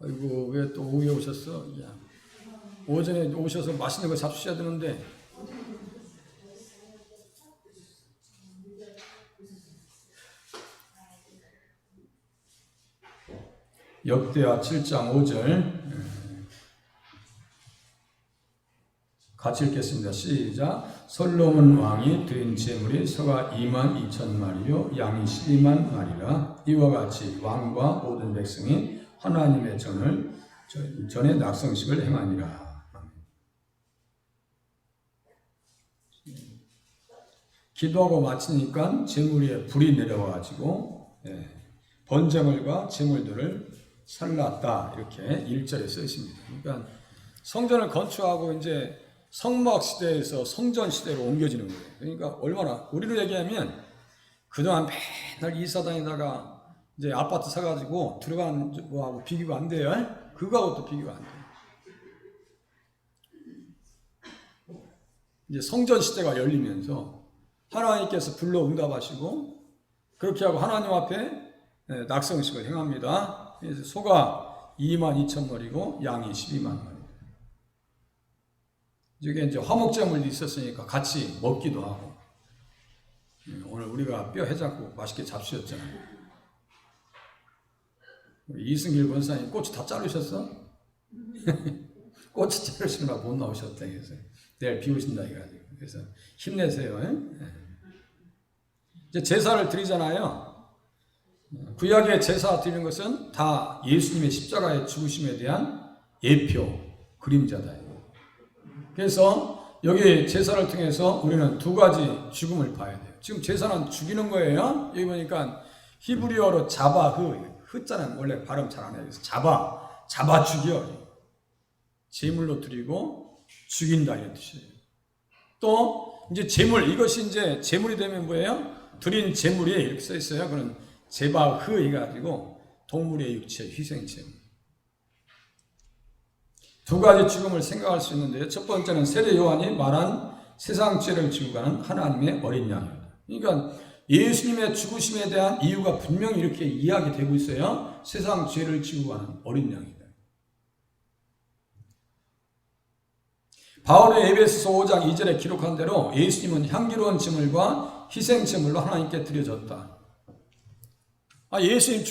아이고, 왜 또 오후에 오셨어? 야, 오전에 오셔서 맛있는 거 잡수셔야 되는데. 역대하 7장 5절 같이 읽겠습니다. 시작. 솔로몬 왕이 드린 제물이 소가 22,000마리요 양이 12만 마리라. 이와 같이 왕과 모든 백성이 하나님의 전에 낙성식을 행하니라. 기도하고 마치니까 제물 위에 불이 내려와가지고 번제물과 제물들을 살랐다, 이렇게 1절에 써 있습니다. 그러니까 성전을 건축하고 이제 성막 시대에서 성전 시대로 옮겨지는 거예요. 그러니까 얼마나, 우리로 얘기하면 그동안 맨날 이사 다니다가 이제 아파트 사가지고 들어간 거하고 비교가 안 돼요. 그거하고 또 비교가 안 돼요. 이제 성전 시대가 열리면서 하나님께서 불러 응답하시고 그렇게 하고 하나님 앞에 낙성식을 행합니다. 그래서 소가 22,000마리고 양이 12만 마리. 이게 이제 화목제물이 있었으니까 같이 먹기도 하고. 오늘 우리가 뼈 해장국 맛있게 잡수셨잖아요. 우리 이승길 권사님 꼬치 다 자르셨어? 꼬치 자르시느라 못 나오셨다 해서 내일 비우신다 해가지고. 그래서 힘내세요. 이제 제사를 드리잖아요. 구약의 제사 드리는 것은 다 예수님의 십자가의 죽으심에 대한 예표, 그림자다. 그래서 여기 제사를 통해서 우리는 두 가지 죽음을 봐야 돼요. 지금 제사는 죽이는 거예요. 여기 보니까 히브리어로 자바흐, 흐자는 원래 발음 잘 안 해요. 그래서 잡아 죽여. 제물로 드리고 죽인다, 이런 뜻이에요. 또 이제 제물, 이것이 이제 제물이 되면 뭐예요? 드린 제물이 이렇게 써 있어요. 그런 제바흐 해가지고 동물의 육체, 희생제물. 두 가지 죽음을 생각할 수 있는데요. 첫 번째는 세례 요한이 말한 세상 죄를 지고 가는 하나님의 어린 양입니다. 그러니까 예수님의 죽으심에 대한 이유가 분명히 이렇게 이야기되고 있어요. 세상 죄를 지고 가는 어린 양이다. 바울의 에베소서 5장 2절에 기록한 대로 예수님은 향기로운 제물과 희생제물로 하나님께 드려졌다. 예수님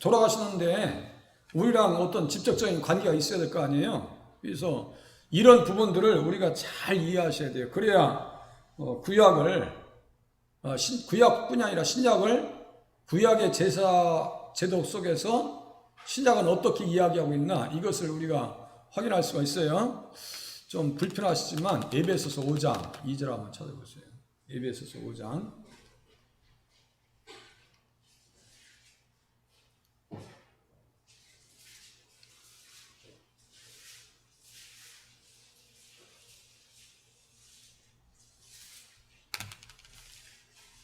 돌아가시는데 우리랑 어떤 직접적인 관계가 있어야 될 거 아니에요. 그래서 이런 부분들을 우리가 잘 이해하셔야 돼요. 그래야 구약뿐이 아니라 신약을, 구약의 제사 제도 속에서 신약은 어떻게 이야기하고 있나, 이것을 우리가 확인할 수가 있어요. 좀 불편하시지만 에베소서 5장 2절 한번 찾아보세요. 에베소서 5장.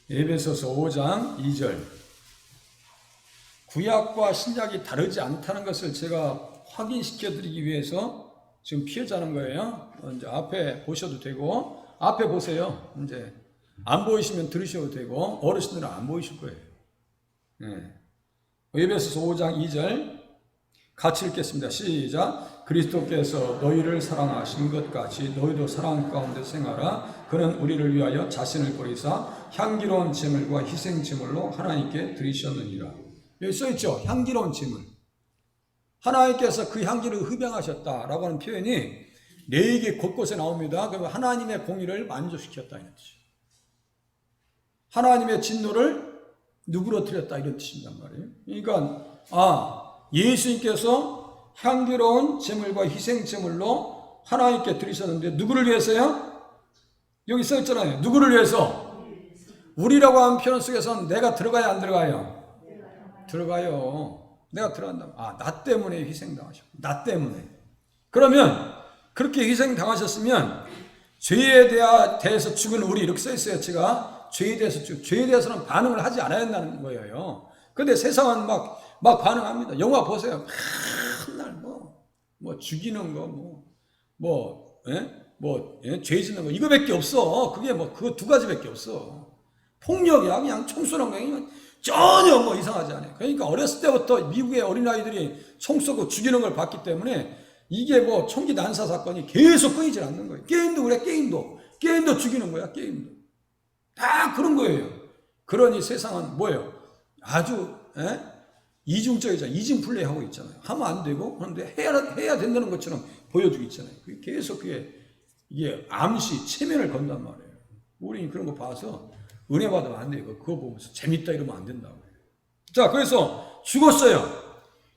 에베소서 5장 2절. 구약과 신약이 다르지 않다는 것을 제가 확인시켜 드리기 위해서 지금 피해자는 거예요. 이제 앞에 보셔도 되고, 앞에 보세요. 이제 안 보이시면 들으셔도 되고, 어르신들은 안 보이실 거예요. 에베소서 5장 2절 같이 읽겠습니다. 시작. 그리스도께서 너희를 사랑하신 것 같이 너희도 사랑 가운데 생활하라. 그는 우리를 위하여 자신을 버리사 향기로운 제물과 희생 제물로 하나님께 드리셨느니라. 여기 써있죠. 향기로운 제물. 하나님께서 그 향기를 흡양하셨다라고 하는 표현이 4개 곳곳에 나옵니다. 그러면 하나님의 공의를 만족시켰다, 이런 뜻이에요. 하나님의 진노를 누그러뜨렸다, 이런 뜻입니다 말이에요. 그러니까 예수님께서 향기로운 제물과 희생 제물로 하나님께 드리셨는데 누구를 위해서요? 여기 써 있잖아요. 누구를 위해서? 우리라고 하는 표현 속에서는 내가 들어가야 안 들어가요? 들어가요. 내가 들어간다. 나 때문에 희생당하셨고, 나 때문에. 그러면 그렇게 희생당하셨으면 죄에 대해서 죽은 우리, 이렇게 써 있어요. 제가 죄에 대해서는 반응을 하지 않아야 한다는 거예요. 근데 세상은 막 반응합니다. 영화 보세요. 맨날 죽이는 거, 죄 짓는 거, 이거밖에 없어. 그거 두 가지밖에 없어. 폭력이야. 그냥 총 쏘는 거야. 전혀 뭐 이상하지 않아요. 그러니까 어렸을 때부터 미국의 어린아이들이 총 쏘고 죽이는 걸 봤기 때문에 이게 뭐 총기 난사 사건이 계속 끊이질 않는 거예요. 게임도 그래, 게임도 죽이는 거야, 게임도. 다 그런 거예요. 그러니 세상은 뭐예요? 아주 이중적이잖아요. 이중 플레이하고 있잖아요. 하면 안 되고 그런데 해야 된다는 것처럼 보여주고 있잖아요. 계속 이게 암시 체면을 건단 말이에요. 우리는 그런 거 봐서 은혜 받으면 안 돼요. 그거 보면서 재밌다 이러면 안 된다고. 자, 그래서 죽었어요.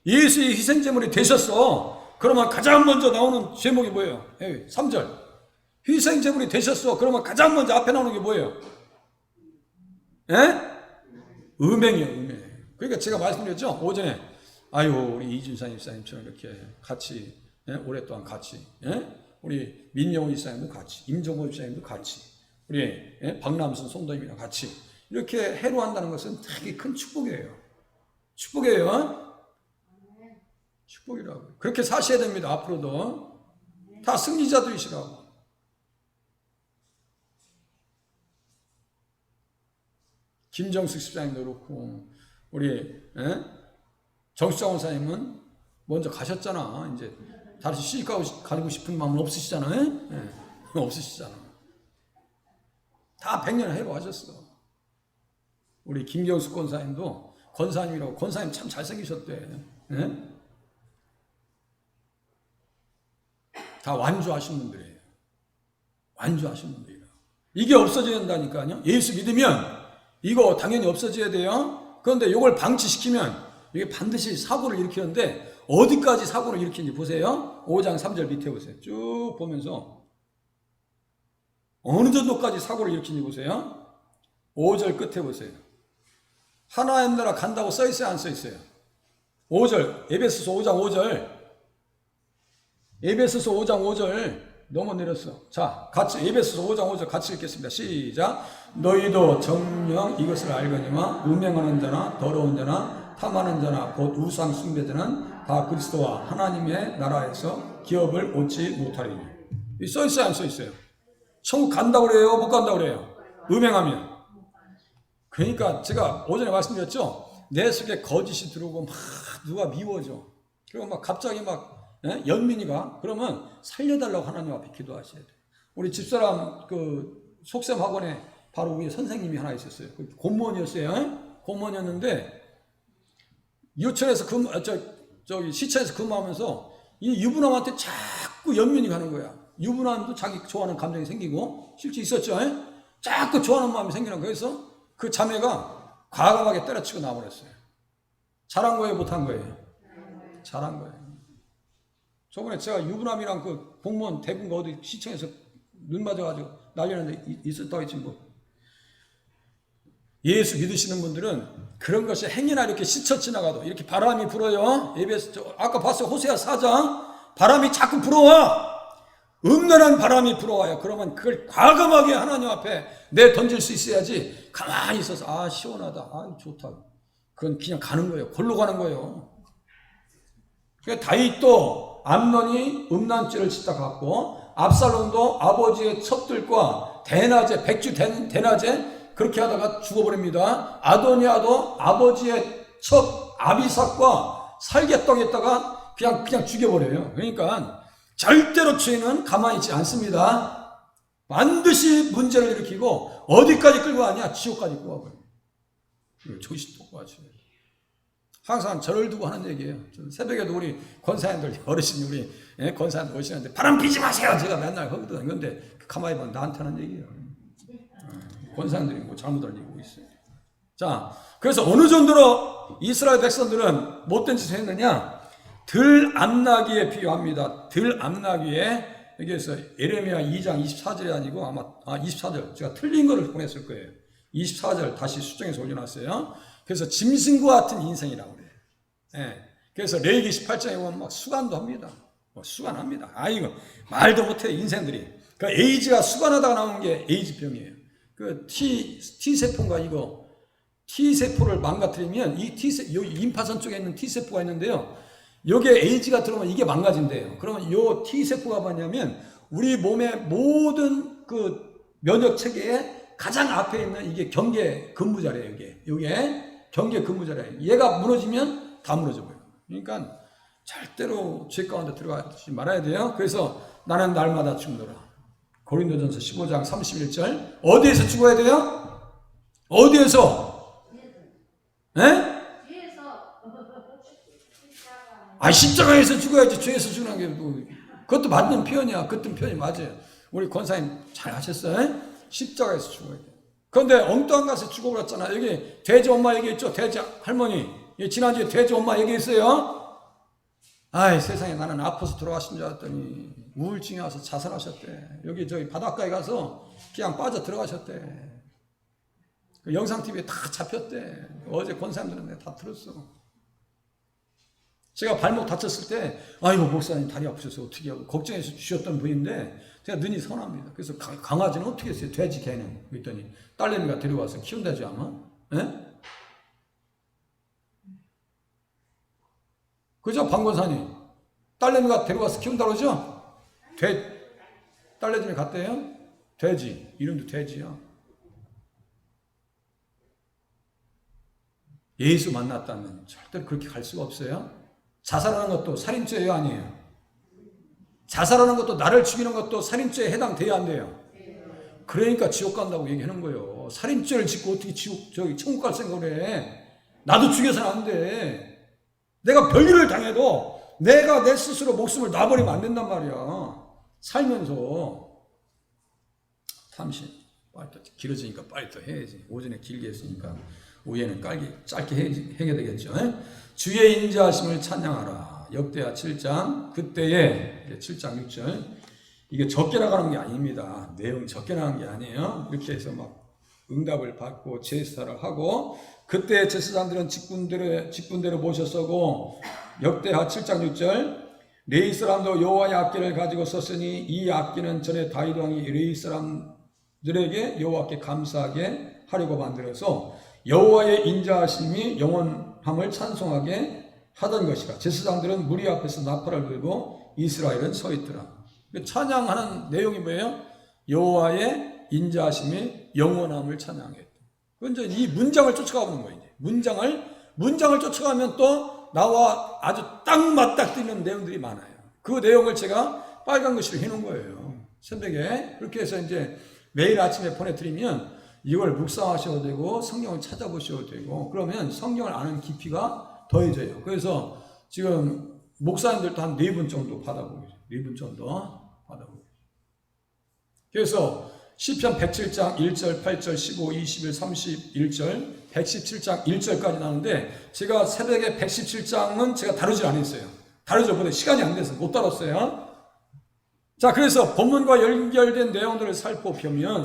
예수의 희생제물이 되셨어. 그러면 가장 먼저 나오는 제목이 뭐예요? 3절. 희생제물이 되셨어. 그러면 가장 먼저 앞에 나오는 게 뭐예요? 음행이에요, 음행. 그러니까 제가 말씀드렸죠? 오전에, 아유, 우리 이준산 입사님처럼 이렇게 같이, 오랫동안 같이, 우리 민영호 입사님도 같이, 임종호 입사님도 같이, 우리 박남순 송도님이랑 같이, 이렇게 해로한다는 것은 되게 큰 축복이에요. 축복이에요. 축복이라고. 그렇게 사셔야 됩니다, 앞으로도. 다 승리자들이시라고. 김정숙 집사님도 그렇고, 우리 정수장 원사님은 먼저 가셨잖아. 이제 다시 시집 가고 싶은 마음은 없으시잖아요. 없으시잖아. 다 100년 해로하셨어. 우리 김경숙 권사님도 권사님이라고, 권사님 참 잘생기셨대. 다 완주하신 분들이에요. 완주하신 분들이에요. 이게 없어져야 된다니까요. 예수 믿으면 이거 당연히 없어져야 돼요. 그런데 이걸 방치시키면 이게 반드시 사고를 일으키는데 어디까지 사고를 일으키는지 보세요. 5장 3절 밑에 보세요. 쭉 보면서 어느 정도까지 사고를 일으키는지 보세요. 5절 끝에 보세요. 하나님 나라 간다고 써있어요, 안 써있어요? 5절, 에베소서 5장 5절. 에베소서 5장 5절 넘어 내렸어. 자, 같이 에베소서 5장 5절 같이 읽겠습니다. 시작. 너희도 정녕 이것을 알거니와 음행하는 자나 더러운 자나 탐하는 자나 곧 우상 숭배자는 다 그리스도와 하나님의 나라에서 기업을 얻지 못하리니. 써있어요, 안 써있어요? 천국 간다고 그래요, 못 간다고 그래요? 음행하면. 그러니까 제가 오전에 말씀드렸죠. 내 속에 거짓이 들어오고 막 누가 미워져. 그리고 막 갑자기 막 연민이가, 그러면 살려달라고 하나님 앞에 기도하셔야 돼요. 우리 집사람 속셈 학원에 바로 위에 선생님이 하나 있었어요. 공무원이었어요. 공무원이었는데 유치원에서 저기 시청에서 근무하면서 이 유부남한테 자꾸 연민이 가는 거야. 유부남도 자기 좋아하는 감정이 생기고, 실제 있었죠. 자꾸 좋아하는 마음이 생기는 거예요. 그래서 그 자매가 과감하게 때려치고 나와버렸어요. 잘한 거예요, 못한 거예요? 잘한 거예요. 저번에 제가 유부남이랑 그 공무원 대부분 어디 시청에서 눈 맞아가지고 난리났는데 있었다고 했지 뭐. 예수 믿으시는 분들은 그런 것이 행여나 이렇게 스쳐 지나가도 이렇게 바람이 불어요. 아까 봤어요. 호세아 4장. 바람이 자꾸 불어와. 음란한 바람이 불어와요. 그러면 그걸 과감하게 하나님 앞에 내 던질 수 있어야지. 가만히 있어서 아 시원하다. 아 좋다. 그건 그냥 가는 거예요. 골로 가는 거예요. 그러니까 다윗도 암논이 음란죄를 짓다 갔고, 압살롬도 아버지의 첩들과 대낮에 백주 대낮에 그렇게 하다가 죽어버립니다. 아도니아도 아버지의 첩 아비삭과 살겠다고 그냥 죽여버려요. 그러니까 절대로 죄는 가만히 있지 않습니다. 반드시 문제를 일으키고 어디까지 끌고 가냐? 지옥까지 끌고 가버려요. 조시 똑같이. 항상 저를 두고 하는 얘기예요. 새벽에도 우리 권사님들, 어르신 우리 권사님들 오시는데 바람 피지 마세요. 제가 맨날 하거든. 근데 가만히 보면 나한테 하는 얘기예요. 권사님들이 뭐 잘못 알리고 있어요. 자, 그래서 어느 정도로 이스라엘 백성들은 못된 짓을 했느냐? 들 암나귀에 비유합니다. 들 암나귀에, 여기에서 예레미야 2장 24절이 아니고 아마 24절 제가 틀린 거를 보냈을 거예요. 24절 다시 수정해서 올려놨어요. 그래서 짐승과 같은 인생이라고 그래요. 그래서 레위기 18장에 보면 막 수간도 합니다. 수간합니다. 이거 말도 못해 인생들이. 그 에이즈가 수간하다가 나오는 게 에이즈병이에요. 그 T세포인가 이거. T세포를 망가뜨리면 요 임파선 쪽에 있는 T세포가 있는데요. 여기에 에이즈가 들어오면 이게 망가진대요. 그러면 요 T세포가 뭐냐면 우리 몸의 모든 그 면역 체계에 가장 앞에 있는 이게 경계 근무 자리예요. 요게 경계 근무자래. 얘가 무너지면 다 무너져 버려요. 그러니까 절대로 죄 가운데 들어가지 말아야 돼요. 그래서 나는 날마다 죽노라. 고린도전서 15장 31절. 어디에서 죽어야 돼요? 어디에서? 예? 십자가에서 죽어야지. 죄에서 죽는 게 뭐, 그것도 맞는 표현이야. 그것도 표현이 맞아요. 우리 권사님 잘 하셨어요? 십자가에서 죽어야 돼. 그런데 엉뚱한 곳에 죽어버렸잖아. 여기 돼지 엄마 얘기했죠? 돼지 할머니. 지난주에 돼지 엄마 얘기했어요? 세상에 나는 아파서 돌아가신 줄 알았더니 우울증이 와서 자살하셨대. 여기 저기 바닷가에 가서 그냥 빠져 들어가셨대. 그 영상TV에 다 잡혔대. 어제 권사님들은 다 들었어. 제가 발목 다쳤을 때 아이고 목사님 다리 아프셔서 어떻게 하고 걱정해서 주셨던 분인데 제가 눈이 선합니다. 그래서 강아지는 어떻게 했어요? 돼지 개는 그랬더니 딸내미가 데려와서 키운다지 아마? 예? 그죠? 방권사님 딸내미가 데려와서 키운다고 그러죠? 딸내미 갔대요? 돼지 이름도 돼지야. 예수 만났다면 절대로 그렇게 갈 수가 없어요. 자살하는 것도 살인죄예요, 아니에요? 자살하는 것도 나를 죽이는 것도 살인죄에 해당돼야 안 돼요. 그러니까 지옥 간다고 얘기하는 거예요. 살인죄를 짓고 어떻게 천국 갈 생각을 해? 나도 죽여서는 안 돼. 내가 별일을 당해도 내가 내 스스로 목숨을 놔버리면 안 된단 말이야. 살면서 탐심 빨리 길어지니까 빨리 더 해야지. 오전에 길게 했으니까 오후에는 짧게 해야 되겠죠. 주의 인자하심을 찬양하라. 역대하 7장 그때에 7장 6절 이게 적게 나가는 게 아닙니다. 내용 적게 나가는 게 아니에요. 이렇게 해서 막 응답을 받고 제사를 하고 그때 제사장들은 직분대로 모셨었고 역대하 7장 6절 레위 사람도 여호와의 악기를 가지고 섰으니 이 악기는 전에 다윗 왕이 레위 사람들에게 여호와께 감사하게 하려고 만들어서 여호와의 인자하심이 영원함을 찬송하게 하던 것이라. 제사장들은 무리 앞에서 나팔을 불고 이스라엘은 서 있더라. 찬양하는 내용이 뭐예요? 여호와의 인자하심이 영원함을 찬양했다. 그건 이제 이 문장을 쫓아가는 거예요. 문장을 쫓아가면 또 나와 아주 딱 맞닥뜨리는 내용들이 많아요. 그 내용을 제가 빨간 글씨로 해놓은 거예요. 새벽에 그렇게 해서 이제 매일 아침에 보내드리면 이걸 묵상하셔도 되고 성경을 찾아보셔도 되고 그러면 성경을 아는 깊이가 더해져요. 그래서 지금 목사님들도 한 4분 정도 받아보고 계세요. 4분 정도 받아보고 계세요. 그래서 시편 107장 1절, 8절, 15, 21, 31절, 117장 1절까지 나오는데 제가 새벽에 117장은 제가 다루지 않았어요. 다루지 못해 시간이 안 돼서 못 다뤘어요. 자, 그래서 본문과 연결된 내용들을 살펴보면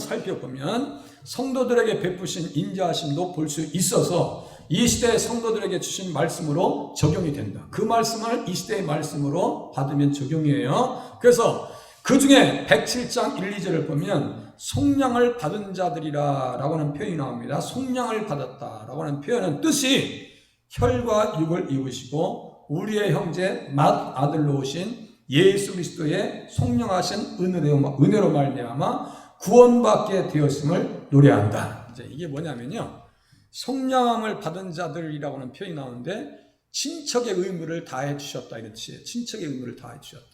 성도들에게 베푸신 인자하심도 볼 수 있어서 이 시대의 성도들에게 주신 말씀으로 적용이 된다. 그 말씀을 이 시대의 말씀으로 받으면 적용이에요. 그래서 그 중에 107장 1, 2절을 보면 속량을 받은 자들이라 라고 하는 표현이 나옵니다. 속량을 받았다 라고 하는 표현은 뜻이 혈과 육을 이으시고 우리의 형제 맏아들로 오신 예수 그리스도의 속량하신 은혜로 말미암아 구원받게 되었음을 노래한다. 이제 이게 뭐냐면요. 속량을 받은 자들이라고 하는 표현이 나오는데 친척의 의무를 다해 주셨다 이런 뜻이에요. 친척의 의무를 다해 주셨다.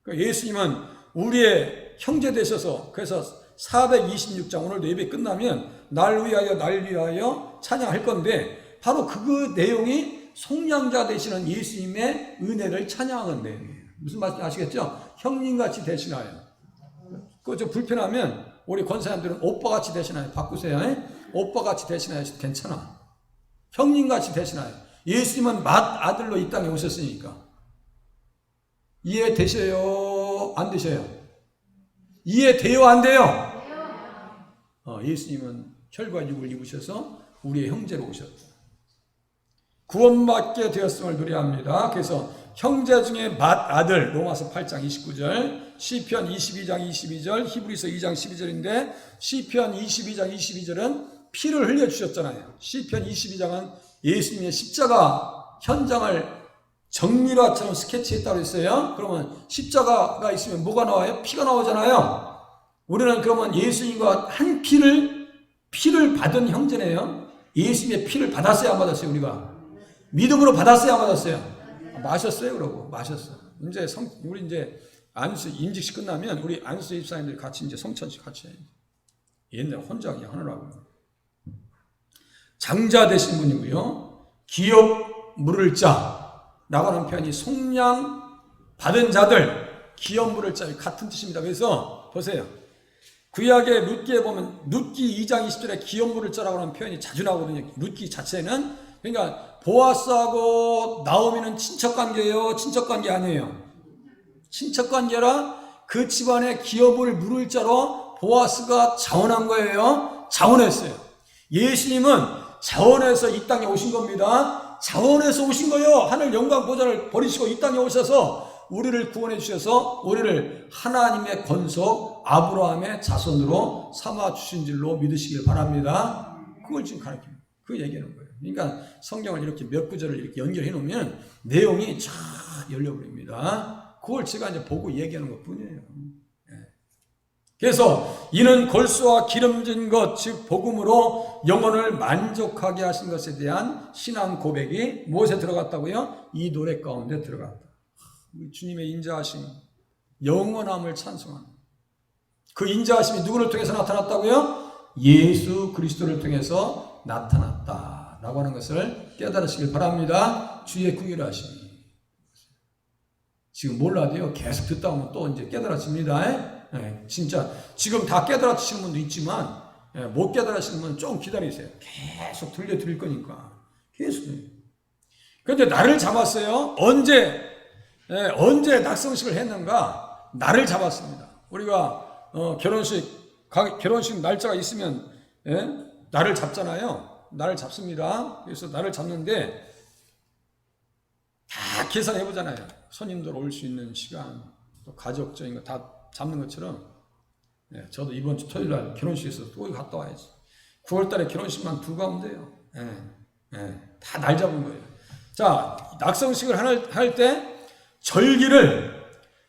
그러니까 예수님은 우리의 형제 되셔서 그래서 426장 오늘도 예배 끝나면 날 위하여 찬양할 건데 바로 그 내용이 속량자 되시는 예수님의 은혜를 찬양하는 내용이에요. 무슨 말인지 아시겠죠? 형님같이 되시나요? 그거 좀 불편하면 우리 권사님들은 오빠같이 되시나요? 바꾸세요. 오빠같이 되시나요? 괜찮아. 형님같이 되시나요? 예수님은 맏아들로 이 땅에 오셨으니까. 이해되셔요? 안 되셔요? 이해돼요? 안 돼요? 예수님은 혈과 육을 입으셔서 우리의 형제로 오셨다. 구원받게 되었음을 노래합니다. 그래서 형제 중에 맏아들 로마서 8장 29절 시편 22장 22절 히브리서 2장 12절인데 시편 22장 22절은 피를 흘려주셨잖아요. 시편 22장은 예수님의 십자가 현장을 정밀화처럼 스케치했다고 했어요. 그러면 십자가가 있으면 뭐가 나와요? 피가 나오잖아요. 우리는 그러면 예수님과 한 피를 받은 형제네요. 예수님의 피를 받았어요, 안 받았어요, 우리가? 믿음으로 받았어요, 안 받았어요? 마셨어요, 그러고. 마셨어. 이제 우리 이제 안수, 임직식 끝나면 우리 안수 입사님들 같이 이제 성찬식 같이 해요. 옛날 혼자 그냥 하느라고. 장자 되신 분이고요. 기업 물을 자라고 하는 표현이 속량 받은 자들, 기업 물을 자 같은 뜻입니다. 그래서 보세요. 구약의 룻기에 보면 룻기 2장 20절에 기업 물을 자라고 하는 표현이 자주 나오거든요. 룻기 자체는 그러니까 보아스하고 나오미는 친척관계예요? 친척관계 아니에요? 친척관계라 그 집안의 기업을 물을 자로 보아스가 자원한 거예요? 자원했어요. 예수님은 자원해서 이 땅에 오신 겁니다. 자원해서 오신 거예요. 하늘 영광 보좌를 버리시고 이 땅에 오셔서 우리를 구원해 주셔서 우리를 하나님의 권속 아브라함의 자손으로 삼아 주신 줄로 믿으시길 바랍니다. 그걸 지금 가르칩니다. 그 얘기하는 거예요. 그러니까 성경을 이렇게 몇 구절을 이렇게 연결해 놓으면 내용이 쫙 열려버립니다. 그걸 제가 이제 보고 얘기하는 것 뿐이에요. 그래서 이는 골수와 기름진 것, 즉 복음으로 영혼을 만족하게 하신 것에 대한 신앙 고백이 무엇에 들어갔다고요? 이 노래 가운데 들어갔다. 우리 주님의 인자하심, 영원함을 찬송하는 그 인자하심이 누구를 통해서 나타났다고요? 예수 그리스도를 통해서 나타났다라고 하는 것을 깨달으시길 바랍니다. 주의 구유를 하심이. 지금 몰라도요, 계속 듣다 보면 또 이제 깨달아집니다. 진짜 지금 다 깨달아지시는 분도 있지만 못 깨달아지시는 분은 좀 기다리세요. 계속 들려드릴 거니까. 계속. 그런데 나를 잡았어요. 언제 낙성식을 했는가? 나를 잡았습니다. 우리가 결혼식 날짜가 있으면 나를 잡잖아요. 나를 잡습니다. 그래서 나를 잡는데 다 계산해 보잖아요. 손님들 올 수 있는 시간, 또 가족적인 거 다 잡는 것처럼. 저도 이번 주 토요일 날 결혼식에서 또 갔다 와야지. 9월 달에 결혼식만 두 가면 돼요. 다 날 잡은 거예요. 자, 낙성식을 할 때 절기를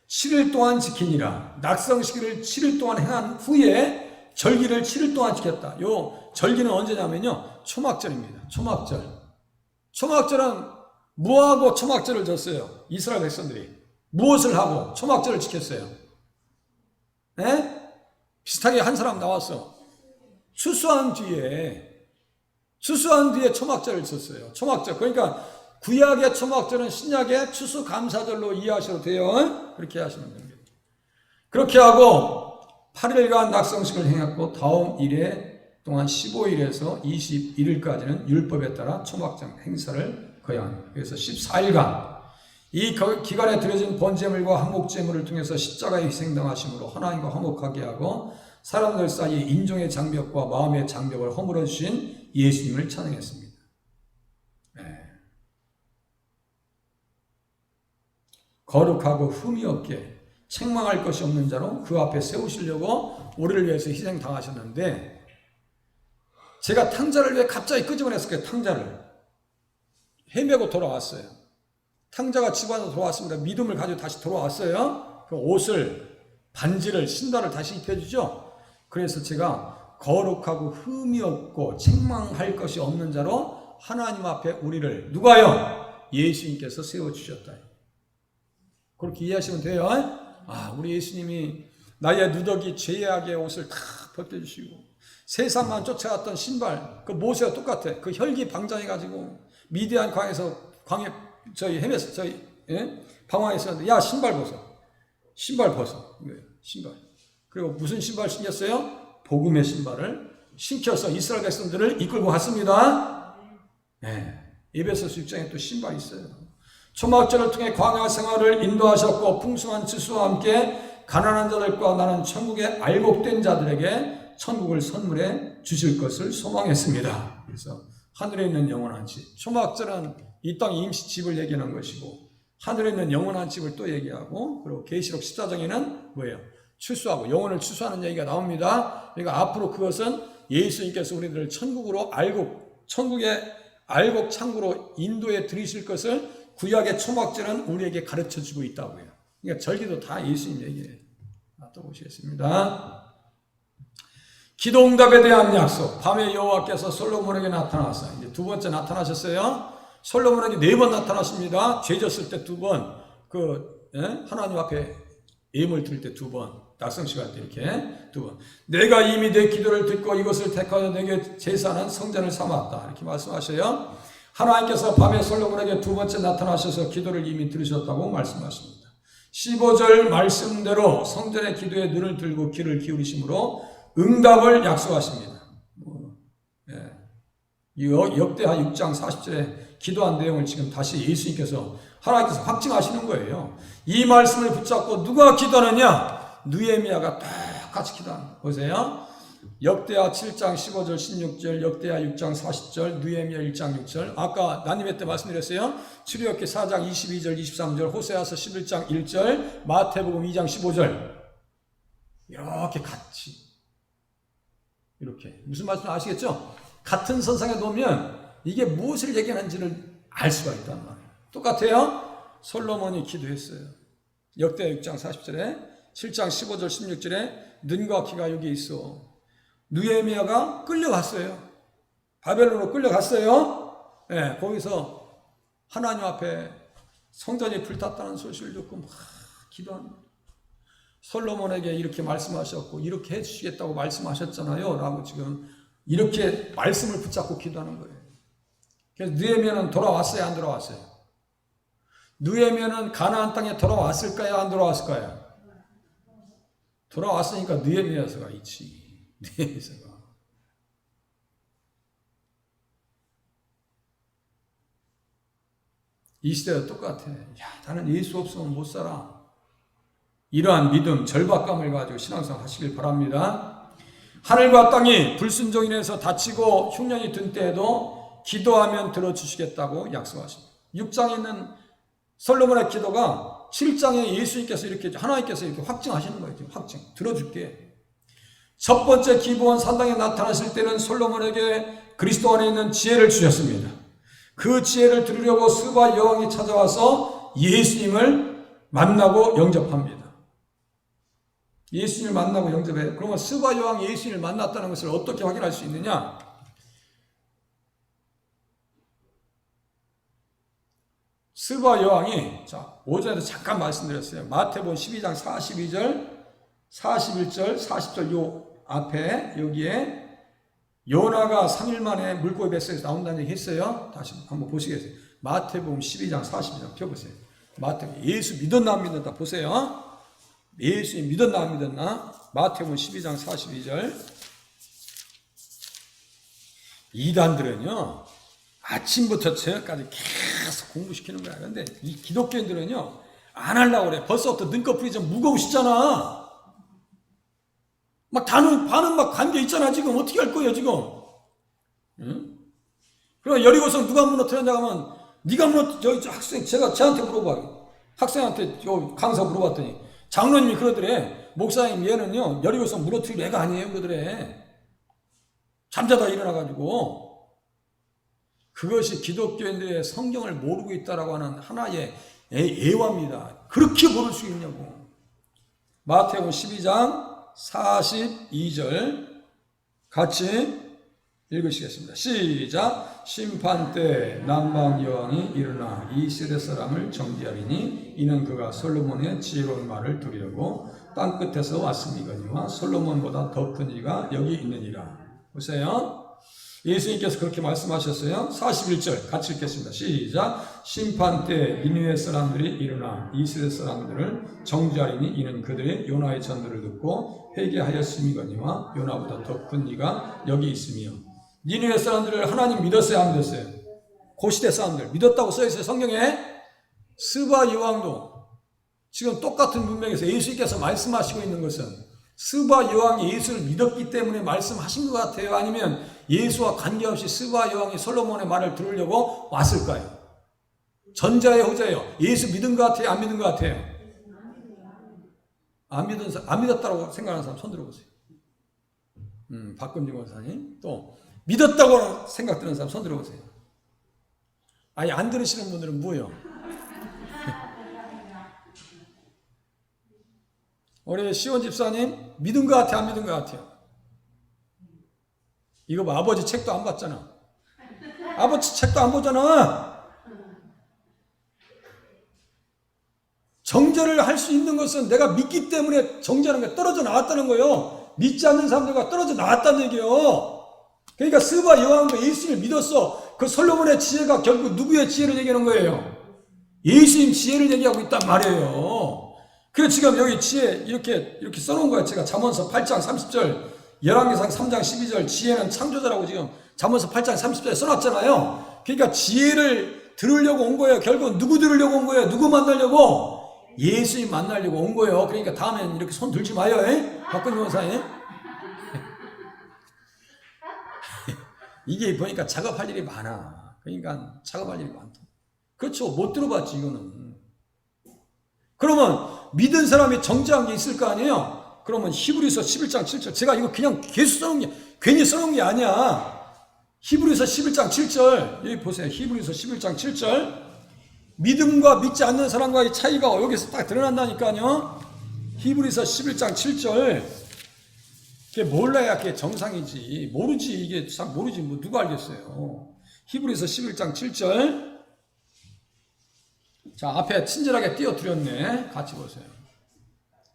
7일 동안 지키니라. 낙성식을 7일 동안 행한 후에 절기를 7일 동안 지켰다. 요 절기는 언제냐면요, 초막절입니다. 초막절은 뭐하고 초막절을 졌어요? 이스라엘 백성들이 무엇을 하고 초막절을 지켰어요? 비슷하게 한 사람 나왔어. 추수한 뒤에 초막절을 졌어요. 초막절. 그러니까 구약의 초막절은 신약의 추수감사절로 이해하셔도 돼요. 그렇게 하시면 됩니다. 그렇게 하고 8일간 낙성식을 행했고 다음 일에 동안 15일에서 21일까지는 율법에 따라 초막절 행사를 거행합니다. 그래서 14일간 이 기간에 드려진 번제물과 한목제물을 통해서 십자가에 희생당하심으로 하나님과 화목하게 하고 사람들 사이에 인종의 장벽과 마음의 장벽을 허물어 주신 예수님을 찬양했습니다. 거룩하고 흠이 없게 책망할 것이 없는 자로 그 앞에 세우시려고 우리를 위해서 희생당하셨는데, 제가 탕자를 왜 갑자기 끄집어냈을까요? 탕자를 헤매고 돌아왔어요. 탕자가 집안으로 돌아왔습니다. 믿음을 가지고 다시 돌아왔어요. 그 옷을, 반지를, 신발을 다시 입혀주죠. 그래서 제가 거룩하고 흠이 없고 책망할 것이 없는 자로 하나님 앞에 우리를, 누가요? 예수님께서 세워주셨다. 그렇게 이해하시면 돼요. 우리 예수님이 나의 누더기 죄악의 옷을 다 벗겨주시고 세상만 쫓아갔던 신발, 그 모세와 똑같아. 그 혈기 방장해가지고 미디안 광에서 헤맸어. 방황했었는데, 야, 신발 벗어. 신발. 그리고 무슨 신발 신겼어요? 복음의 신발을 신겨서 이스라엘 백성들을 이끌고 갔습니다. 에베소서 6장에 또 신발이 있어요. 초막절을 통해 광야 생활을 인도하셨고 풍성한 지수와 함께 가난한 자들과 나는 천국에 알곡된 자들에게 천국을 선물해 주실 것을 소망했습니다. 그래서 하늘에 있는 영원한 집, 초막절은 이 땅 임시 집을 얘기하는 것이고 하늘에 있는 영원한 집을 또 얘기하고, 그리고 계시록 14장에는 뭐예요? 추수하고 영혼을 추수하는 얘기가 나옵니다. 그러니까 앞으로 그것은 예수님께서 우리들을 천국으로 천국의 알곡 창고로 인도해 드리실 것을 구약의 초막절은 우리에게 가르쳐주고 있다고요. 그러니까 절기도 다 예수님 얘기예요. 또 보시겠습니다. 기도응답에 대한 약속. 밤에 여호와께서 솔로몬에게 나타났어요. 이제 두 번째 나타나셨어요. 솔로몬에게 4번 나타나십니다. 죄졌을 때 2번, 하나님 앞에 예물 드릴 때 2번, 낙성시갈 때 이렇게 2번. 내가 이미 내 기도를 듣고 이것을 택하여 내게 제사하는 성전을 삼았다. 이렇게 말씀하셔요. 하나님께서 밤에 솔로몬에게 2번째 나타나셔서 기도를 이미 들으셨다고 말씀하십니다. 15절 말씀대로 성전의 기도에 눈을 들고 귀를 기울이심으로 응답을 약속하십니다. 역대하 6장 40절에 기도한 내용을 지금 다시 예수님께서 하나님께서 확증하시는 거예요. 이 말씀을 붙잡고 누가 기도하느냐? 느헤미야가 똑같이 기도합니다. 보세요. 역대하 7장 15절 16절, 역대하 6장 40절, 느헤미야 1장 6절. 아까 난임회 때 말씀드렸어요. 출애굽기 4장 22절 23절, 호세아서 11장 1절, 마태복음 2장 15절. 이렇게 같이, 이렇게 무슨 말씀 아시겠죠? 같은 선상에 놓으면 이게 무엇을 얘기하는지를 알 수가 있단 말이에요. 똑같아요. 솔로몬이 기도했어요. 역대하 6장 40절에, 7장 15절 16절에 눈과 귀가 여기 있어. 느헤미야가 끌려갔어요. 바벨론으로 끌려갔어요. 네, 거기서 하나님 앞에 성전이 불탔다는 소식을 듣고 막 기도합니다. 솔로몬에게 이렇게 말씀하셨고 이렇게 해주시겠다고 말씀하셨잖아요 라고 지금 이렇게 말씀을 붙잡고 기도하는 거예요. 그래서 느헤미야는 돌아왔어요, 안 돌아왔어요? 느헤미야는 가나안 땅에 돌아왔을까요, 안 돌아왔을까요? 돌아왔으니까 느헤미야서가 있지. 느헤미야서가. 이 시대가 똑같아. 나는 예수 없으면 못 살아. 이러한 믿음, 절박감을 가지고 신앙생활 하시길 바랍니다. 하늘과 땅이 불순종인에서 다치고 흉년이 든 때에도 기도하면 들어주시겠다고 약속하십니다. 6장에 있는 솔로몬의 기도가 7장에 예수님께서 이렇게, 하나님께서 이렇게 확증하시는 거예요. 확증. 들어줄게. 첫 번째 기브온 산당에 나타나실 때는 솔로몬에게 그리스도 안에 있는 지혜를 주셨습니다. 그 지혜를 들으려고 스바 여왕이 찾아와서 예수님을 만나고 영접합니다. 예수님을 만나고 영접해요. 그러면 스바 여왕이 예수님을 만났다는 것을 어떻게 확인할 수 있느냐? 스바 여왕이, 자, 오전에도 잠깐 말씀드렸어요. 마태복음 12장 42절, 41절, 40절 요 앞에 여기에 요나가 3일 만에 물고기 뱃속에서 나온다는 얘기 했어요. 다시 한번 보시겠어요? 마태복음 12장 42장 펴보세요. 마태복음 예수 믿었나 안 믿었나 보세요. 예수님 믿었나 안 믿었나? 마태복음 12장 42절. 이단들은요 아침부터 저녁까지 계속 공부시키는 거야. 그런데 이 기독교인들은요 안 하려고 그래. 벌써부터 눈꺼풀이 좀 무거우시잖아. 막 반은 막 관계 있잖아. 지금 어떻게 할 거예요 지금? 응? 그럼 여리고성 누가 무너뜨렸냐고 하면 네가 저 학생, 제가 쟤한테 물어봐요. 학생한테 강사 물어봤더니 장로님이 그러더래. 목사님 얘는요 여리고성 무너뜨릴 애가 아니에요 그러더래. 잠자다 일어나가지고. 그것이 기독교인들의 성경을 모르고 있다라고 하는 하나의 애화입니다. 그렇게 모를 수 있냐고. 마태복음 12장 42절 같이 읽으시겠습니다. 시작. 심판 때 남방 여왕이 일어나 이 세대 사람을 정죄하리니 이는 그가 솔로몬의 지혜로운 말을 들으려고 땅 끝에서 왔음이거니와 솔로몬보다 더 큰 이가 여기 있느니라. 보세요. 예수님께서 그렇게 말씀하셨어요. 41절 같이 읽겠습니다. 시작. 심판 때 니느웨 사람들이 일어나 이 세대 사람들을 정죄하리니 이는 그들의 요나의 전도를 듣고 회개하였음이거니와 요나보다 더 큰 이가 여기 있으며. 니느웨 사람들을 하나님 믿었어요, 안 믿었어요? 고시대 사람들 믿었다고 써있어요 성경에. 스바 여왕도 지금 똑같은 문맥에서 예수님께서 말씀하시고 있는 것은 스바 여왕이 예수를 믿었기 때문에 말씀하신 것 같아요? 아니면 예수와 관계없이 스바 여왕이 솔로몬의 말을 들으려고 왔을까요? 전자예요, 후자예요? 예수 믿은 것 같아요, 안 믿은 것 같아요? 안 믿었다고 생각하는 사람 손 들어보세요. 박금진 권사님. 또 믿었다고 생각되는 사람 손 들어보세요. 아니 안 들으시는 분들은 뭐예요? 우리 시원 집사님 믿은 것 같아요, 안 믿은 것 같아요? 이거 봐, 아버지 책도 안 봤잖아. 아버지 책도 안 보잖아. 정죄를 할 수 있는 것은 내가 믿기 때문에 정죄하는 게 떨어져 나왔다는 거예요. 믿지 않는 사람들과 떨어져 나왔다는 얘기예요. 그러니까 스바 여왕도 예수님을 믿었어. 그 솔로몬의 지혜가 결국 누구의 지혜를 얘기하는 거예요? 예수님 지혜를 얘기하고 있단 말이에요. 그래서 지금 여기 지혜 이렇게 써놓은 거예요. 제가 잠언서 8장 30절, 열왕기상 3장 12절, 지혜는 창조자라고 지금 잠언서 8장 30절에 써놨잖아요. 그러니까 지혜를 들으려고 온 거예요. 결국 누구 들으려고 온 거예요? 누구 만나려고? 예수님 만나려고 온 거예요. 그러니까 다음엔 이렇게 손 들지 마요. 박근혜 원사님. 이게 보니까 작업할 일이 많아. 그러니까 작업할 일이 많다. 그렇죠. 못 들어봤지 이거는. 그러면 믿은 사람이 정죄한 게 있을 거 아니에요. 그러면 히브리서 11장 7절. 제가 이거 그냥 계속 써놓은 게, 괜히 써놓은 게 아니야. 히브리서 11장 7절. 여기 보세요. 히브리서 11장 7절. 믿음과 믿지 않는 사람과의 차이가 여기서 딱 드러난다니까요. 히브리서 11장 7절. 그게 몰라야 그게 정상이지. 모르지. 이게 참 모르지. 뭐 누가 알겠어요. 히브리서 11장 7절. 자, 앞에 친절하게 띄워드렸네. 같이 보세요.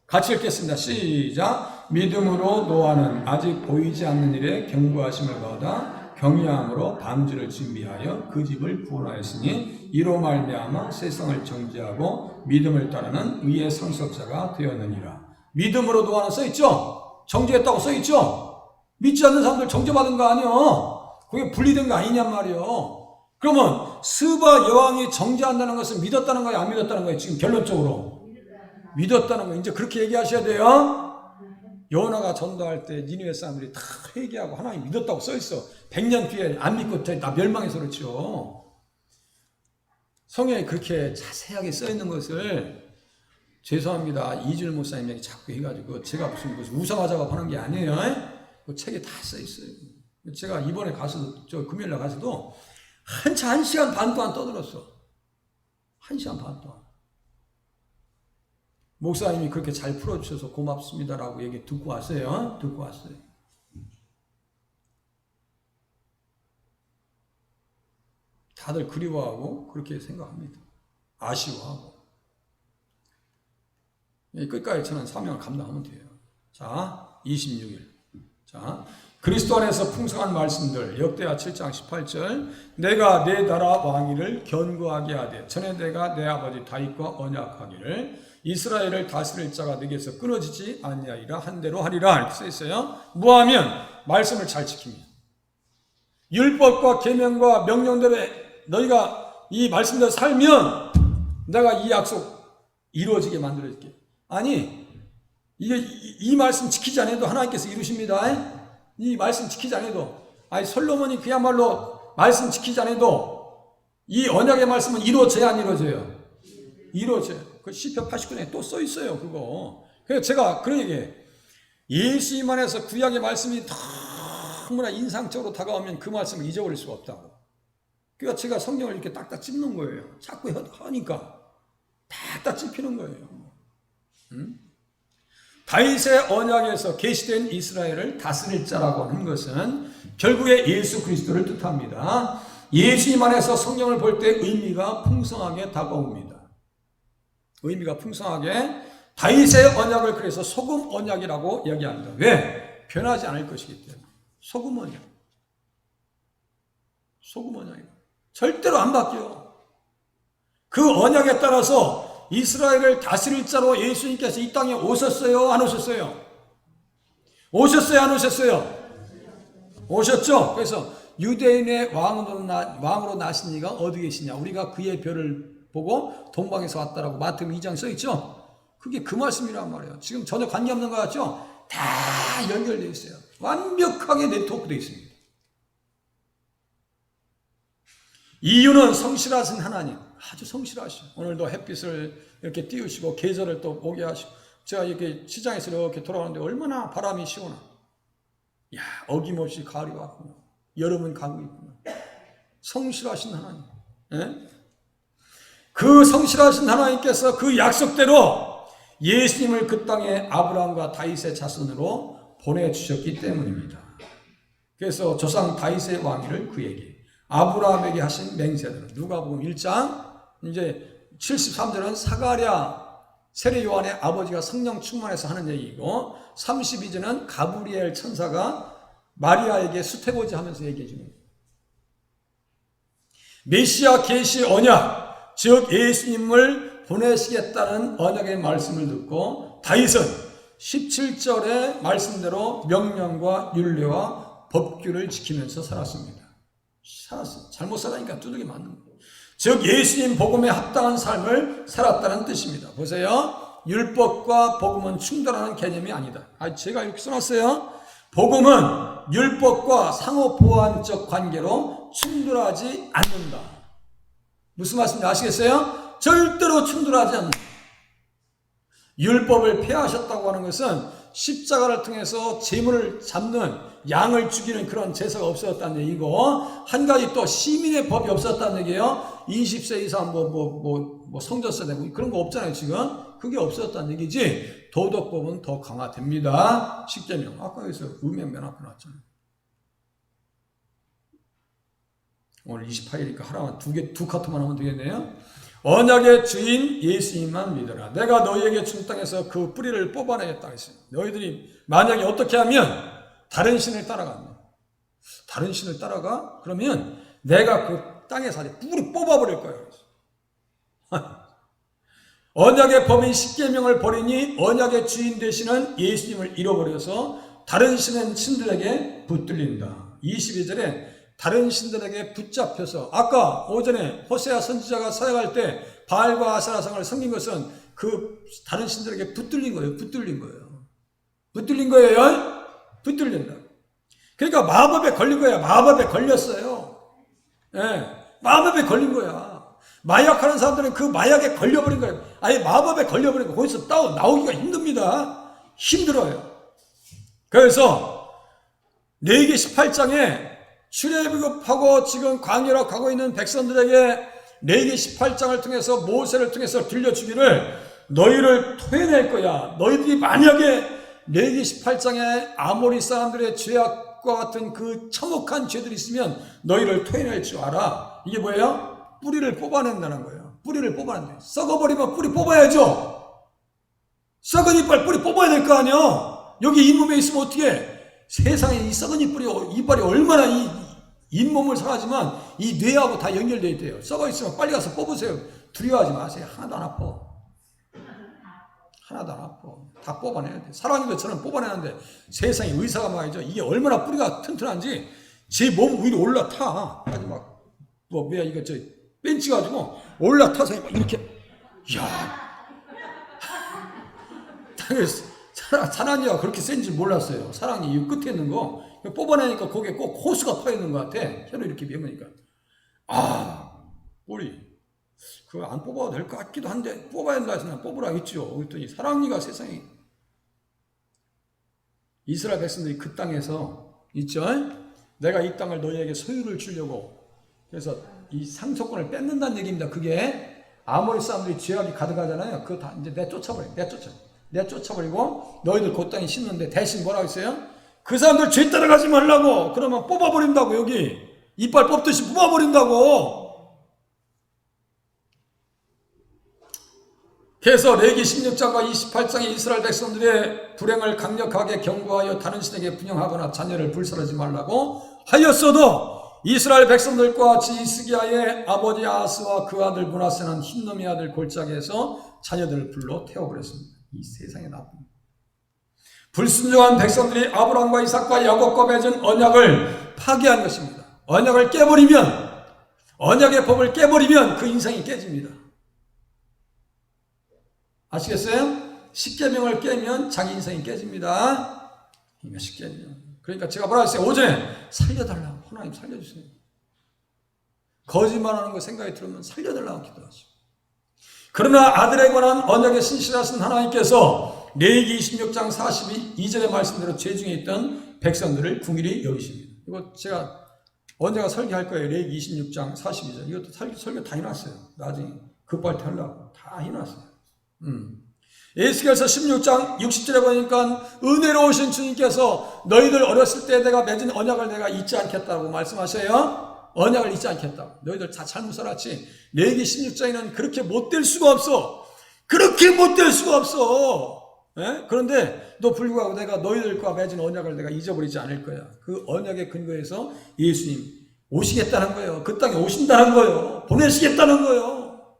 같이 읽겠습니다. 시작. 믿음으로 노아는 아직 보이지 않는 일에 경고하심을 받아 경외함으로 방주를 준비하여 그 집을 구원하였으니 이로 말미암아 세상을 정죄하고 믿음을 따르는 의의 상속자가 되었느니라. 믿음으로 노아는 써있죠? 정죄했다고 써있죠? 믿지 않는 사람들 정죄받은 거 아니요? 그게 분리된 거 아니냔 말이요. 그러면 스바 여왕이 정죄한다는 것은 믿었다는 거예요? 안 믿었다는 거예요? 지금 결론적으로 믿었다는 거예요. 이제 그렇게 얘기하셔야 돼요. 요나가 전도할 때 니느웨 사람들이 다 회개하고 하나님 믿었다고 써있어. 100년 뒤에 안 믿고 나 멸망해서 그렇죠. 성경에 그렇게 자세하게 써있는 것을 죄송합니다. 이준일 목사님에게 자꾸 해가지고 제가 무슨 우상화 작업하는 게 아니에요. 그 책에 다 써있어요. 제가 이번에 가서도 저 금요일날 가서도 한 시간 반 동안 떠들었어. 1시간 반 동안. 목사님이 그렇게 잘 풀어주셔서 고맙습니다라고 얘기 듣고 왔어요. 듣고 왔어요. 다들 그리워하고 그렇게 생각합니다. 아쉬워하고. 끝까지 저는 사명을 감당하면 돼요. 자, 26일. 자, 그리스도 안에서 풍성한 말씀들, 역대하 7장 18절. 내가 내 나라 왕위를 견고하게 하되 전에 내가 내 아버지 다윗과 언약하기를 이스라엘을 다스릴 자가 내게서 끊어지지 아니하리라 한대로 하리라. 이렇게 써 있어요. 뭐하면? 말씀을 잘 지키면. 율법과 계명과 명령대로 너희가 이 말씀대로 살면 내가 이 약속 이루어지게 만들어줄게. 아니, 이 말씀 지키지 않아도 하나님께서 이루십니다. 이 말씀 지키지 않아도. 아니, 솔로몬이 그야말로 말씀 지키지 않아도 이 언약의 말씀은 이루어져야 안 이루어져요? 이루어져요. 그 시편 89년에 또 써 있어요, 그거. 그래서 제가 그런 얘기해요. 예수님 안에서 구약의 말씀이 너무나 인상적으로 다가오면 그 말씀을 잊어버릴 수가 없다고. 그러니까 제가 성경을 이렇게 딱딱 찝는 거예요. 자꾸 하니까 딱딱 찝히는 거예요. 응? 다윗의 언약에서 계시된 이스라엘을 다스릴 자라고 하는 것은 결국에 예수 그리스도를 뜻합니다. 예수님 안에서 성경을 볼 때 의미가 풍성하게 다가옵니다. 의미가 풍성하게. 다윗의 언약을 그래서 소금 언약이라고 이야기합니다. 왜? 변하지 않을 것이기 때문에. 소금 언약. 소금 언약이에요. 절대로 안 바뀌어. 그 언약에 따라서 이스라엘을 다스릴 자로 예수님께서 이 땅에 오셨어요? 안 오셨어요? 오셨어요? 안 오셨어요? 오셨죠? 그래서 유대인의 왕으로 나신 이가 어디 계시냐? 우리가 그의 별을 보고 동방에서 왔다라고 마태복음 2장 써있죠? 그게 그 말씀이란 말이에요. 지금 전혀 관계없는 것 같죠? 다 연결되어 있어요. 완벽하게 네트워크되어 있습니다. 이유는 성실하신 하나님, 아주 성실하시죠. 오늘도 햇빛을 이렇게 띄우시고 계절을 또 오게 하시고, 제가 이렇게 시장에서 이렇게 돌아오는데 얼마나 바람이 시원하. 야, 어김없이 가을이 왔구나. 여름은 가고 있구나. 성실하신 하나님. 예? 그 성실하신 하나님께서 그 약속대로 예수님을 그 땅에 아브라함과 다윗의 자손으로 보내주셨기 때문입니다. 그래서 조상 다윗의 왕위를 그에게, 아브라함에게 하신 맹세대로. 누가복음 1장 이제 73절은 사가랴 세례 요한의 아버지가 성령 충만해서 하는 얘기이고, 32절은 가브리엘 천사가 마리아에게 수태고지 하면서 얘기해 주는 거예요. 메시아 계시 언약, 즉 예수님을 보내시겠다는 언약의 말씀을 듣고 다윗은 17절의 말씀대로 명령과 율례와 법규를 지키면서 살았습니다. 잘못 살아니까 두들겨 맞는 거예요. 즉 예수님 복음에 합당한 삶을 살았다는 뜻입니다. 보세요. 율법과 복음은 충돌하는 개념이 아니다. 제가 이렇게 써놨어요. 복음은 율법과 상호 보완적 관계로 충돌하지 않는다. 무슨 말씀인지 아시겠어요? 절대로 충돌하지 않는다. 율법을 폐하셨다고 하는 것은 십자가를 통해서 제물을 잡는, 양을 죽이는 그런 제사가 없었다는 얘기고, 한 가지 또 시민의 법이 없었다는 얘기예요. 20세 이상 성전세 되고 그런 거 없잖아요 지금. 그게 없었다는 얘기지. 도덕법은 더 강화됩니다. 십계명. 아까 여기서 음행 맨 앞에 나왔잖아요. 오늘 28일이니까 하나만 두 카트만 하면 되겠네요. 언약의 주인 예수님만 믿어라. 내가 너희에게 준 땅에서 그 뿌리를 뽑아내겠다 했어요. 너희들이 만약에 어떻게 하면 다른 신을 따라간다. 다른 신을 따라가? 그러면 내가 그 땅에서 뿌리 뽑아버릴 거예요. 언약의 법인 십계명을 버리니 언약의 주인 되시는 예수님을 잃어버려서 다른 신들에게 붙들린다. 22절에 다른 신들에게 붙잡혀서, 아까 오전에 호세아 선지자가 사역할 때 바알과 아세라상을 섬긴 것은 그 다른 신들에게 붙들린 거예요. 붙들린 거예요. 붙들린 거예요. 붙들린다. 그러니까 마법에 걸린 거야. 마법에 걸렸어요. 예, 마법에 걸린 거야. 마약하는 사람들은 그 마약에 걸려버린 거예요. 아예 마법에 걸려버린 거. 거기서 나오기가 힘듭니다. 힘들어요. 그래서 레위기 18장에 출애굽하고 지금 광야로 가고 있는 백성들에게 레위기 18장을 통해서 모세를 통해서 들려주기를, 너희를 토해낼 거야. 너희들이 만약에 레위기 18장에 아모리 사람들의 죄악과 같은 그 참혹한 죄들이 있으면 너희를 토해낼 줄 알아. 이게 뭐예요? 뿌리를 뽑아낸다는 거예요. 뿌리를 뽑아낸다. 썩어버리면 뿌리 뽑아야죠. 썩은 이빨 뿌리 뽑아야 될 거 아니야. 여기 잇몸에 있으면 어떻게? 세상에 이 썩은 이빨이 얼마나 이 잇몸을 상하지만 이 뇌하고 다 연결되어 있대요. 썩어 있으면 빨리 가서 뽑으세요. 두려워하지 마세요. 하나도 안 아파. 하나도 안 아파. 다 뽑아내야 돼. 사랑이도 저는 뽑아내는데 세상에 의사가 말이죠. 이게 얼마나 뿌리가 튼튼한지 제 몸 위로 올라타. 아주 막 이거 벤치 가지고 올라타서 이렇게, 이야. 사랑니가 그렇게 센지 몰랐어요. 사랑니 이 끝에 있는 거 뽑아내니까 거기에 꼭 호수가 파 있는 것 같아. 혀로 이렇게 밀으니까. 뿌리. 그거 안 뽑아도 될 것 같기도 한데 뽑아야 한다 해서 뽑으라 했죠. 그랬더니 사랑니가 세상에. 이스라엘 백성들이 그 땅에서 있죠. 내가 이 땅을 너희에게 소유를 주려고. 그래서 이 상속권을 뺏는다는 얘기입니다. 그게 아모리 사람들이 죄악이 가득하잖아요. 그거 다 이제 내쫓아버리고 너희들 그 땅에 심는데 대신 뭐라고 했어요? 그 사람들 죄 따라가지 말라고. 그러면 뽑아버린다고. 여기 이빨 뽑듯이 뽑아버린다고. 그래서 레위기 16장과 28장의 이스라엘 백성들의 불행을 강력하게 경고하여 다른 신에게 분양하거나 자녀를 불살하지 말라고 하였어도 이스라엘 백성들과 같이 히스기야의 아버지 아하스와 그 아들 므낫세는 흰놈의 아들 골짜기에서 자녀들을 불러 태워버렸습니다. 이 세상에 나쁜 불순종한 백성들이 아브라함과 이삭과 야곱과 맺은 언약을 파괴한 것입니다. 언약을 깨버리면, 언약의 법을 깨버리면 그 인생이 깨집니다. 아시겠어요? 십계명을 깨면 자기 인생이 깨집니다. 이거 십계명. 그러니까 제가 뭐라 했어요? 오전에 살려달라고. 하나님 살려주세요. 거짓말하는 거 생각이 들으면 살려달라고 기도하시고. 그러나 아들에 관한 언약에 신실하신 하나님께서 레위기 26장 42절의 말씀대로 죄중에 있던 백성들을 긍휼히 여기십니다. 이거 제가 언제가 설교할 거예요. 레위기 26장 42절. 이것도 설교 다 해놨어요. 나중에 급발퇴 하려고 다 해놨어요. 에스겔서 16장 60절에 보니까 은혜로우신 주님께서 너희들 어렸을 때 내가 맺은 언약을 내가 잊지 않겠다고 말씀하셔요. 언약을 잊지 않겠다. 너희들 다 잘못 살았지. 레위기 16장에는 그렇게 못될 수가 없어. 그렇게 못될 수가 없어. 예? 그런데 또 불구하고 내가 너희들과 맺은 언약을 내가 잊어버리지 않을 거야. 그 언약의 근거에서 예수님 오시겠다는 거예요. 그 땅에 오신다는 거예요. 보내시겠다는 거예요.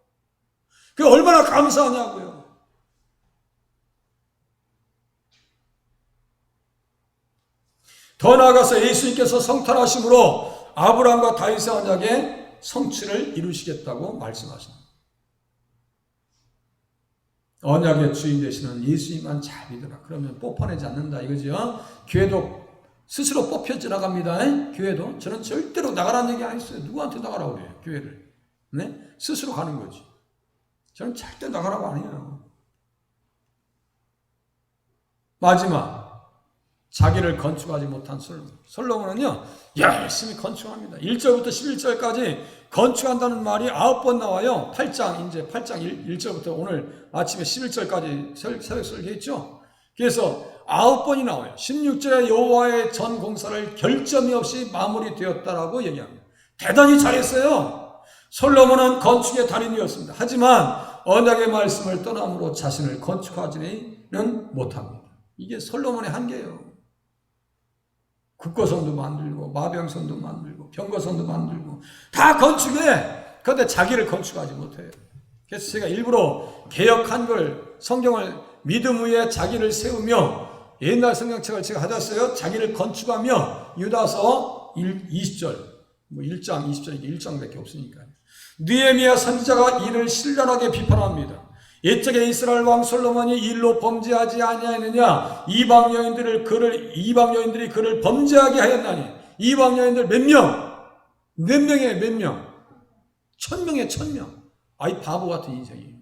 그게 얼마나 감사하냐고요. 더 나아가서 예수님께서 성탄하심으로 아브라함과 다윗의 언약의 성취를 이루시겠다고 말씀하십니다. 언약의 주인 되시는 예수님만 잘 믿어라. 그러면 뽑아내지 않는다 이거죠. 교회도 스스로 뽑혀져 나갑니다. 교회도 저는 절대로 나가라는 얘기 안 했어요. 누구한테 나가라고 그래요. 교회를. 네? 스스로 가는 거지. 저는 절대 나가라고 안 해요. 마지막 자기를 건축하지 못한 솔로몬은요 열심히 건축합니다. 1절부터 11절까지 건축한다는 말이 9번 나와요. 8장 1절부터 오늘 아침에 11절까지 새벽 설교했죠. 그래서 9번이 나와요. 16절에 여호와의 전 공사를 결점이 없이 마무리되었다라고 얘기합니다. 대단히 잘했어요. 솔로몬은 건축의 달인이었습니다. 하지만 언약의 말씀을 떠남으로 자신을 건축하지는 못합니다. 이게 솔로몬의 한계예요. 국거성도 만들고 마병성도 만들고 병거성도 만들고 다 건축해. 그런데 자기를 건축하지 못해요. 그래서 제가 일부러 개혁한 걸 성경을 믿음 위에 자기를 세우며 옛날 성경책을 제가 가졌어요. 자기를 건축하며 유다서 20절 1장 20절이 1장밖에 없으니까요. 느헤미야 선지자가 이를 신랄하게 비판합니다. 옛적에 이스라엘 왕 솔로몬이 일로 범죄하지 아니하느냐 이방 여인들이 그를 범죄하게 하였나니 이방 여인들 몇 명이에요. 몇 명? 1000명에 1000명. 아이 바보 같은 인생이에요.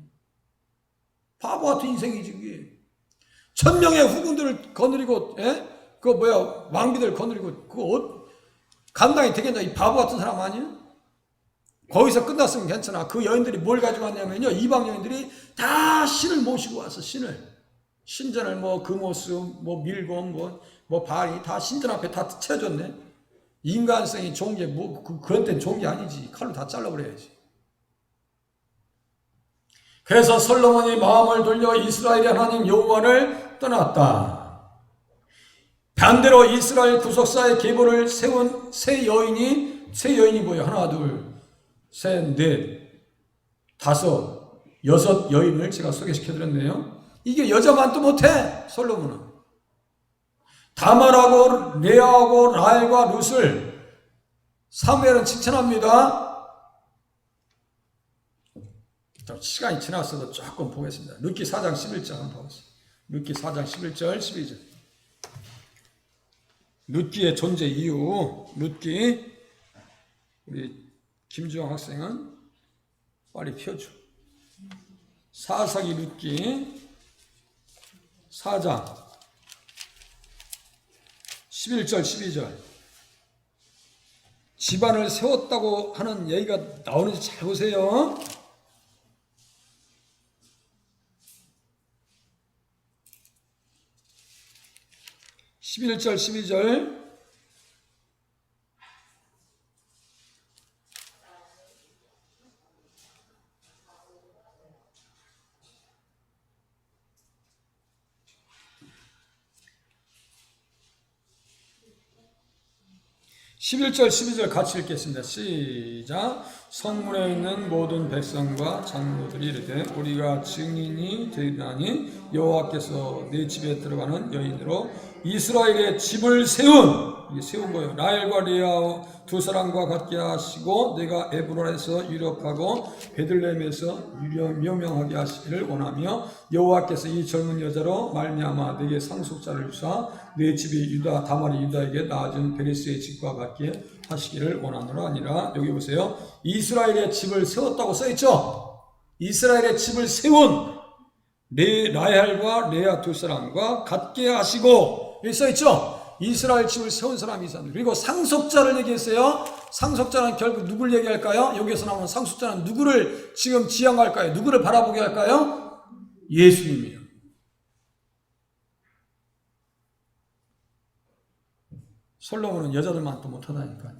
바보 같은 인생이지 그게. 1000명의 후궁들을 거느리고 왕비들 거느리고 그거 감당이 되겠나. 이 바보 같은 사람 아니에요? 거기서 끝났으면 괜찮아. 그 여인들이 뭘 가지고 왔냐면요. 이방 여인들이 다 신을 모시고 와서 신전을 뭐 금오스, 뭐 밀곰, 뭐 바리 다 신전 앞에 다 채워줬네. 인간성이 좋은 게 그런 땐 좋은 게 아니지. 칼로 다 잘라버려야지. 그래서 솔로몬이 마음을 돌려 이스라엘의 하나님 여호와를 떠났다. 반대로 이스라엘 구속사의 계보를 세운 세 여인이 뭐예요? 하나, 둘, 셋, 넷, 다섯, 여섯 여인을 제가 소개시켜드렸네요. 이게 여자만도 못해. 솔로몬은 다말하고 레아하고 라헬과 룻을 사무엘은 칭찬합니다. 시간이 지났어도 조금 보겠습니다. 룻기 4장 11절 한번 보겠습니다. 룻기 4장 11절 12절 룻기의 존재 이유. 룻기 우리 김주영 학생은 빨리 펴줘. 사사기 룻기 4장 11절 12절 집안을 세웠다고 하는 얘기가 나오는지 잘 보세요. (11절) (12절) 11절 12절 같이 읽겠습니다. 시작. 성문에 있는 모든 백성과 장로들이 이르되 우리가 증인이 되나니 여호와께서 내 집에 들어가는 여인으로 이스라엘의 집을 세운 거예요. 라헬과 레아 두 사람과 같게 하시고 내가 에브론에서 유력하고 베들레헴에서 유명하게 하시기를 원하며 여호와께서 이 젊은 여자로 말미암아 내게 상속자를 주사 내 집이 유다 다말이 유다에게 낳아준 베레스의 집과 같게 하시기를 원하노라 아니라. 여기 보세요. 이스라엘의 집을 세웠다고 써있죠. 이스라엘의 집을 세운 라헬과 레아 두 사람과 같게 하시고 여기 써있죠. 이스라엘 집을 세운 사람이 있었는데, 그리고 상속자를 얘기했어요. 상속자는 결국 누굴 얘기할까요? 여기서 나오는 상속자는 누구를 지금 지향할까요? 누구를 바라보게 할까요? 예수님이에요. 솔로몬은 여자들만 또 못하다니까요.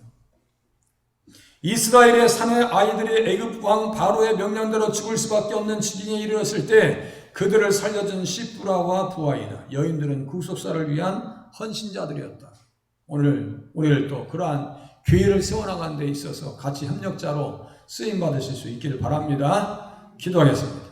이스라엘의 사내 아이들이 애굽 왕 바로의 명령대로 죽을 수밖에 없는 지경에 이르렀을 때 그들을 살려준 시브라와 부하이다. 여인들은 구속사를 위한 헌신자들이었다. 오늘 또 그러한 교회를 세워나가는 데 있어서 같이 협력자로 쓰임 받으실 수 있기를 바랍니다. 기도하겠습니다.